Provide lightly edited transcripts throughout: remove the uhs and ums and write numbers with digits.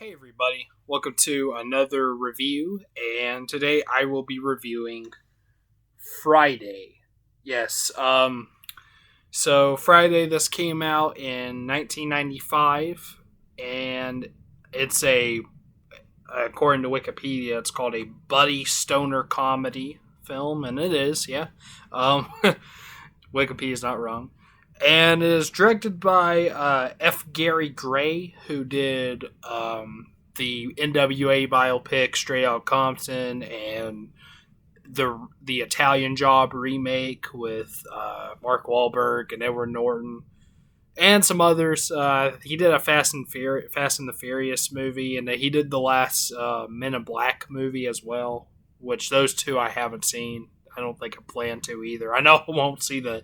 Hey everybody, welcome to another review, and today I will be reviewing Friday. Yes, so Friday this came out in 1995, and it's according to Wikipedia, it's called a buddy stoner comedy film, and it is, yeah. Um, Wikipedia's not wrong. And it is directed by F. Gary Gray, who did the NWA biopic Straight Outta Compton and the Italian Job remake with Mark Wahlberg and Edward Norton and some others. He did a Fast and the Furious movie, and he did the last Men in Black movie as well, which those two I haven't seen. I don't think I plan to either. I know I won't see the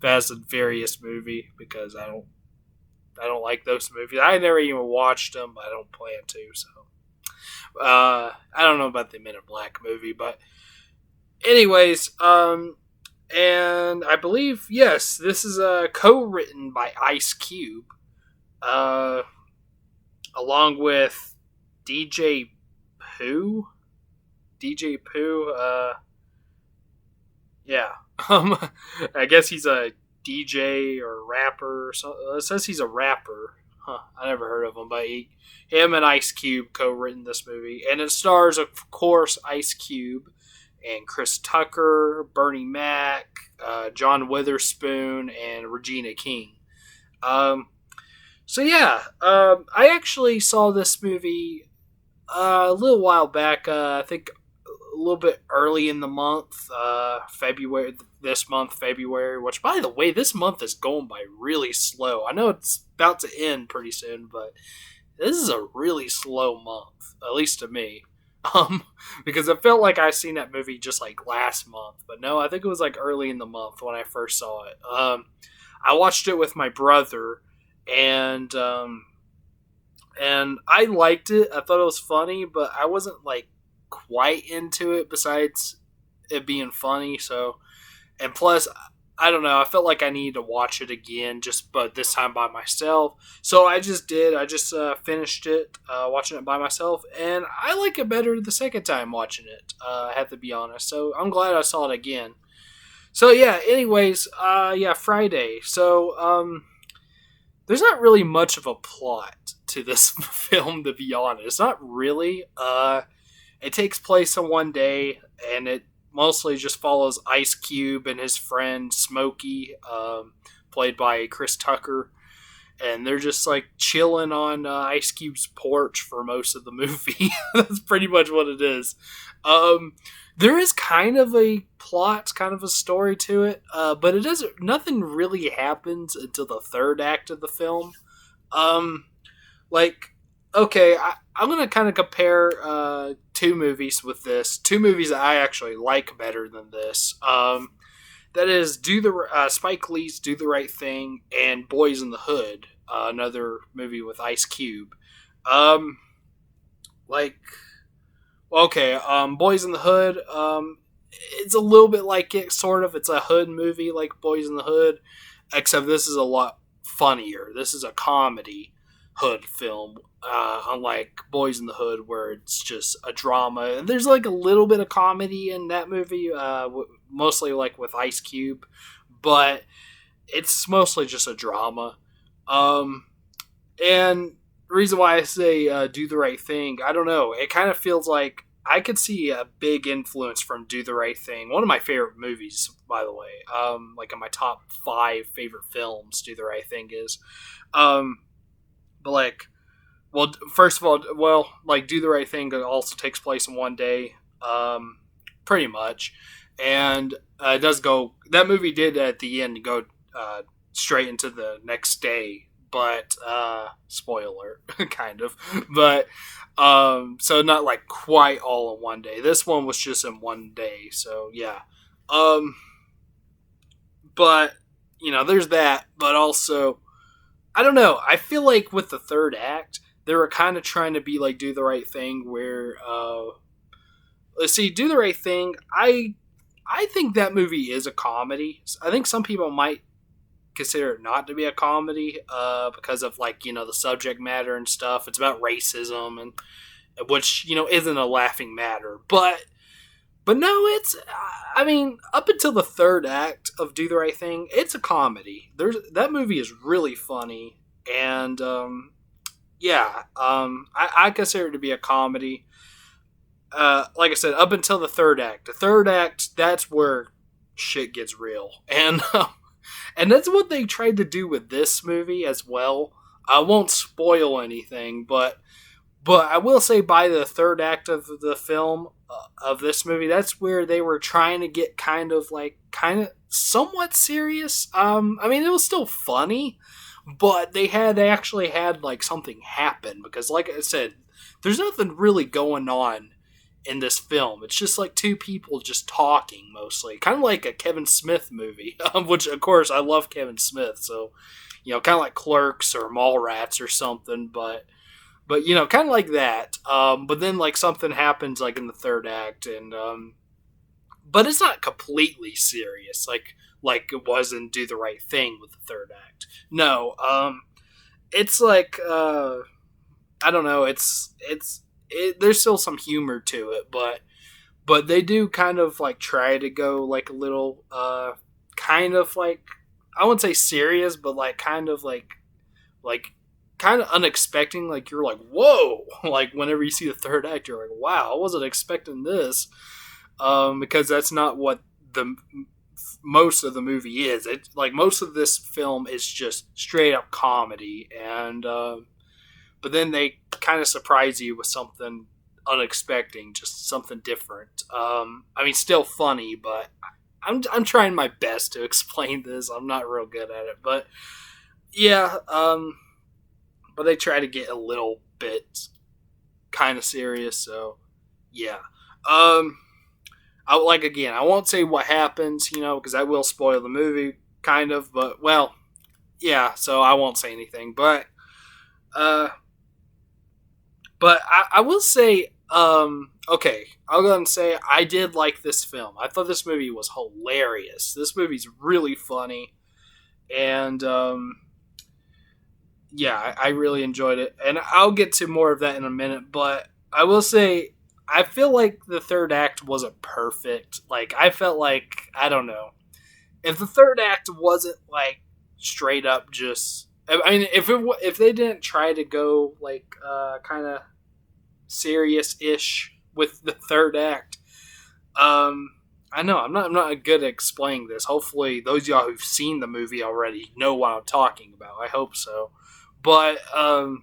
Fast and Furious movie because I don't like those movies. I never even watched them. I don't plan to. So I don't know about the Men in Black movie, but anyways, and I believe yes, this is co-written by Ice Cube, uh, along with DJ Pooh. DJ Pooh, yeah. Um, I guess he's a DJ or rapper. Or something. It says he's a rapper. Huh, I never heard of him, but him and Ice Cube co-written this movie, and it stars, of course, Ice Cube and Chris Tucker, Bernie Mac, John Witherspoon, and Regina King. Um, so yeah, I actually saw this movie a little while back. I think a little bit early in the month, February. This month, February. Which, by the way, this month is going by really slow. I know it's about to end pretty soon, but this is a really slow month, at least to me. Um, because it felt like I seen that movie just like last month, but no, I think it was like early in the month when I first saw it. I watched it with my brother, and and I liked it. I thought it was funny, but I wasn't like quite into it. Besides it being funny, so and plus I don't know. I felt like I needed to watch it again, but this time by myself. So I just did. I just finished it, watching it by myself, and I like it better the second time watching it. I have to be honest. So I'm glad I saw it again. So yeah. Anyways, yeah, Friday. So there's not really much of a plot to this film, to be honest. Not really. It takes place in one day, and it mostly just follows Ice Cube and his friend Smokey, played by Chris Tucker, and they're just like chilling on Ice Cube's porch for most of the movie. That's pretty much what it is. There is kind of a plot, kind of a story to it, but it doesn't. Nothing really happens until the third act of the film. Um, like okay, I'm gonna kind of compare two movies with this. Two movies that I actually like better than this. That is Spike Lee's "Do the Right Thing" and "Boys in the Hood," another movie with Ice Cube. Um, like okay, "Boys in the Hood." It's a little bit like it, sort of. It's a hood movie like "Boys in the Hood," except this is a lot funnier. This is a comedy hood film, unlike Boys in the Hood, where it's just a drama. And there's like a little bit of comedy in that movie, mostly like with Ice Cube, but it's mostly just a drama. Um, and the reason why I say Do the Right Thing, I don't know. It kind of feels like I could see a big influence from Do the Right Thing. One of my favorite movies, by the way. Like in my top five favorite films, Do the Right Thing is. But like, well, first of all, like Do the Right Thing also takes place in one day, pretty much, and it does go. That movie did at the end go straight into the next day, but spoiler, kind of, but so not like quite all in one day. This one was just in one day, so yeah. Um, but there's that, but also I don't know. I feel like with the third act, they were kind of trying to be like Do the Right Thing, where let's see, Do the Right Thing. I think that movie is a comedy. I think some people might consider it not to be a comedy because of like the subject matter and stuff. It's about racism and which isn't a laughing matter, but no, it's. I mean, up until the third act of Do the Right Thing, it's a comedy. That movie is really funny, and yeah, I consider it to be a comedy. Like I said, up until the third act. The third act, that's where shit gets real, and and that's what they tried to do with this movie as well. I won't spoil anything, but I will say by the third act of the film of this movie, that's where they were trying to get kind of somewhat serious. I mean, it was still funny, but they actually had like something happen because, like I said, there's nothing really going on in this film. It's just like two people just talking mostly, kind of like a Kevin Smith movie, which of course I love Kevin Smith, so kind of like Clerks or Mallrats or something, but kind of like that. But then like something happens like in the third act, and but it's not completely serious like it was in Do the Right Thing with the third act. No, it's like I don't know. There's still some humor to it, but they do kind of like try to go like a little kind of like, I wouldn't say serious, but like kind of kind of unexpected. Like you're like, whoa! Like whenever you see the third act, you're like, wow, I wasn't expecting this, because that's not what the most of the movie is. It's like most of this film is just straight up comedy, and but then they kind of surprise you with something unexpected, just something different. I mean, still funny, but I'm trying my best to explain this. I'm not real good at it, but yeah. But they try to get a little bit kind of serious, so yeah. I won't say what happens, because I will spoil the movie, kind of. But well, yeah. So I won't say anything, but I will say, okay, I'll go ahead and say I did like this film. I thought this movie was hilarious. This movie's really funny, and yeah, I really enjoyed it, and I'll get to more of that in a minute. But I will say, I feel like the third act wasn't perfect. Like I felt like, I don't know, if the third act wasn't like straight up just. I mean, if they didn't try to go like kind of serious-ish with the third act, I know I'm not good at explaining this. Hopefully, those of y'all who've seen the movie already know what I'm talking about. I hope so. But I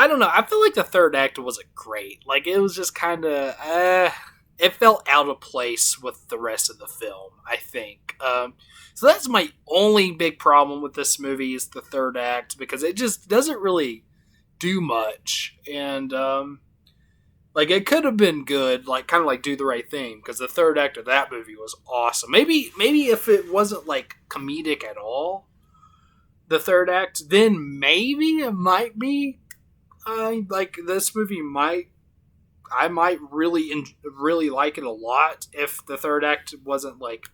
don't know. I feel like the third act wasn't great. Like it was just kind of it felt out of place with the rest of the film, I think. So that's my only big problem with this movie is the third act, because it just doesn't really do much, and like it could have been good, like kind of like Do the Right Thing, because the third act of that movie was awesome. Maybe if it wasn't like comedic at all, the third act, then maybe it might be like this movie I might really like it a lot if the third act wasn't like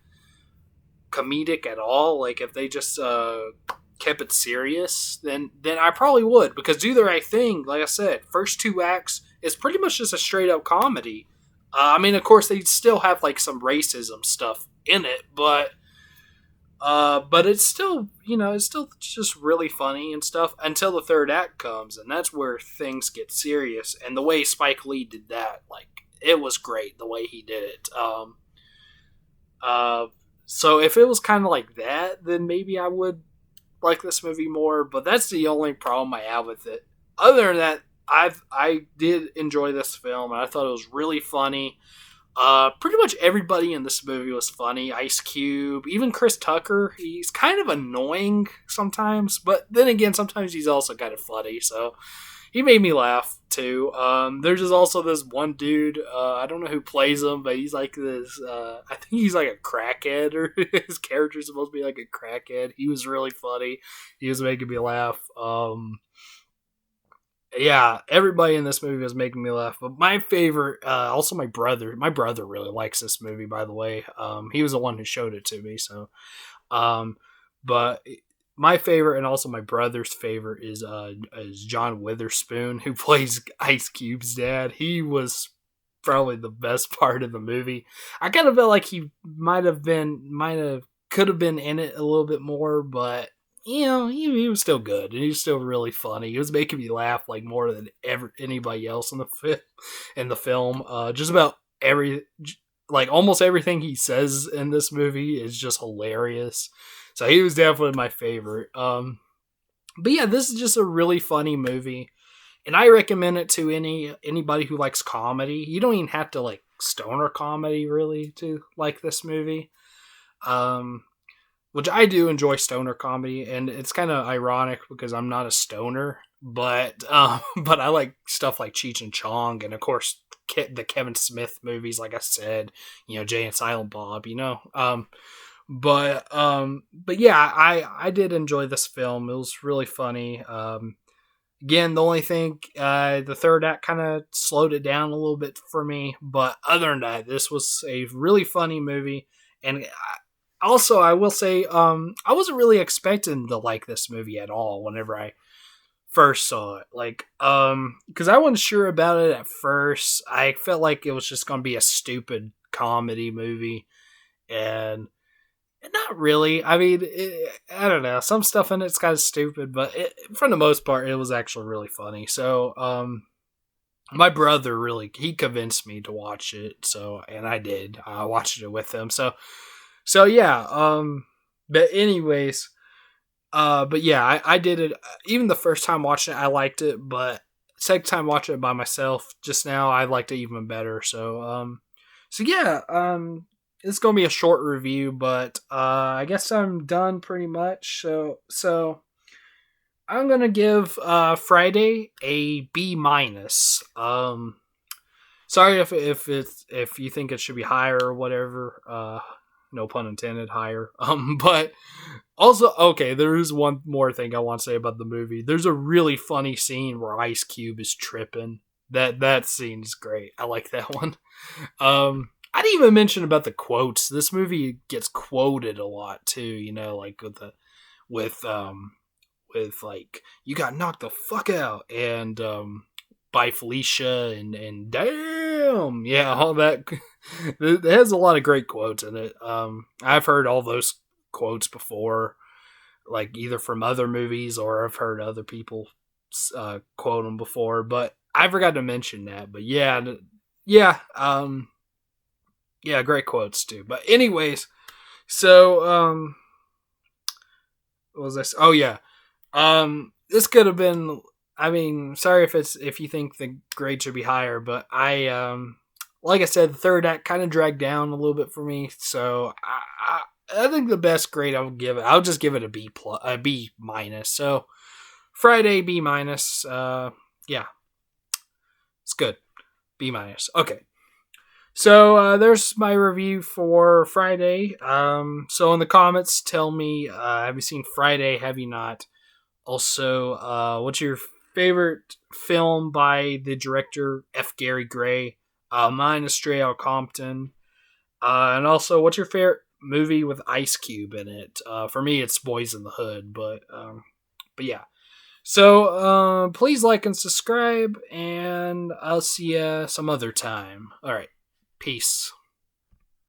comedic at all. Like if they just kept it serious, then I probably would, because Do the Right Thing, like I said, first two acts is pretty much just a straight up comedy. I mean, of course, they still have like some racism stuff in it, but it's still, it's still just really funny and stuff until the third act comes, and that's where things get serious. And the way Spike Lee did that, like, it was great the way he did it. So if it was kind of like that, then maybe I would like this movie more. But that's the only problem I have with it. Other than that, I did enjoy this film, and I thought it was really funny. Pretty much everybody in this movie was funny. Ice Cube, even Chris Tucker. He's kind of annoying sometimes, but then again, sometimes he's also kind of funny. So he made me laugh too. There's just also this one dude. I don't know who plays him, but he's like this. I think he's like a crackhead, or his character's supposed to be like a crackhead. He was really funny. He was making me laugh. Yeah, everybody in this movie was making me laugh. But my favorite, also my brother really likes this movie, by the way. He was the one who showed it to me. So, But my favorite and also my brother's favorite is John Witherspoon, who plays Ice Cube's dad. He was probably the best part of the movie. I kind of felt like he could have been in it a little bit more, but he was still good and he was still really funny. He was making me laugh like more than ever anybody else in the film. Just about like almost everything he says in this movie is just hilarious. So he was definitely my favorite. But yeah, this is just a really funny movie, and I recommend it to anybody who likes comedy. You don't even have to like stoner comedy really to like this movie. Which I do enjoy stoner comedy, and it's kind of ironic because I'm not a stoner, but but I like stuff like Cheech and Chong, and of course the Kevin Smith movies, like I said, Jay and Silent Bob, but yeah, I did enjoy this film. It was really funny. Again, the only thing, the third act kind of slowed it down a little bit for me, but other than that, this was a really funny movie. And also, I will say, I wasn't really expecting to like this movie at all whenever I first saw it. Like, because I wasn't sure about it at first. I felt like it was just going to be a stupid comedy movie, and not really. I mean, I don't know. Some stuff in it's kind of stupid, but for the most part, it was actually really funny. So, my brother he convinced me to watch it. So, and I did. I watched it with him. So yeah. But anyways, but yeah, I did it. Even the first time watching it, I liked it, but second time watching it by myself just now, I liked it even better. So yeah. It's gonna be a short review, but I guess I'm done pretty much. So I'm gonna give Friday a B minus. Sorry if you think it should be higher or whatever. No pun intended, higher. But also, okay, there is one more thing I want to say about the movie. There's a really funny scene where Ice Cube is tripping. That scene is great. I like that one. I didn't even mention about the quotes. This movie gets quoted a lot too, like with like you got knocked the fuck out and by Felicia and damn, yeah, all that. It has a lot of great quotes in it. I've heard all those quotes before, like either from other movies or I've heard other people quote them before, but I forgot to mention that. But yeah, yeah, great quotes too. But anyways, so what was this? Oh yeah. This could have been, I mean, sorry if you think the grade should be higher, but like I said, the third act kind of dragged down a little bit for me. So I think the best grade I'll just give it a B minus. So Friday B minus. Yeah, it's good. B minus. Okay. So there's my review for Friday. So in the comments, tell me, have you seen Friday? Have you not? Also, what's your favorite film by the director F. Gary Gray? Mine is Straight Outta Compton. And also, what's your favorite movie with Ice Cube in it? For me, it's Boys in the Hood. But yeah. So please like and subscribe, and I'll see you some other time. All right. Peace.